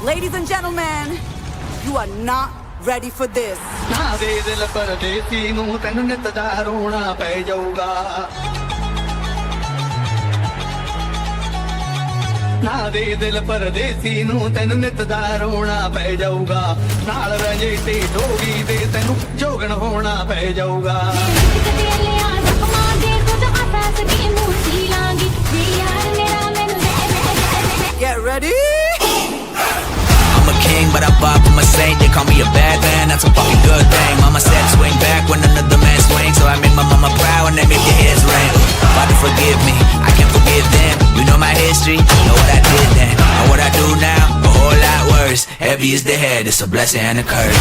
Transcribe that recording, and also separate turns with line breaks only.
Ladies and gentlemen, you are not ready for this.
ਨਾ ਦੇ ਦਿਲ ਪਰਦੇਸੀ ਨੂੰ ਤੈਨੂੰ ਨਿੱਤ ਦਾ ਰੋਣਾ ਪੈ ਜਾਊਗਾ ਨਾ ਦੇ ਦਿਲ ਪਰਦੇਸੀ ਨੂੰ ਤੈਨੂੰ ਨਿੱਤ ਦਾ ਰੋਣਾ ਪੈ ਜਾਊਗਾ ਨਾਲ ਰੰਜੇ ਤੇ ਢੋਗੀ ਦੇ ਤੈਨੂੰ ਜੋਗਣ ਹੋਣਾ ਪੈ ਜਾਊਗਾ
Get ready?
I'm a king, but I pop, I'm a saint. They call me a bad man, that's a fucking good thing. Mama said swing back when another man swings, so I make my mama proud and they make your heads ring. Father, forgive me, I can't forgive them. You know my history, know what I did then. Know what I do now, a whole lot worse. Heavy is the head, it's a blessing and a curse.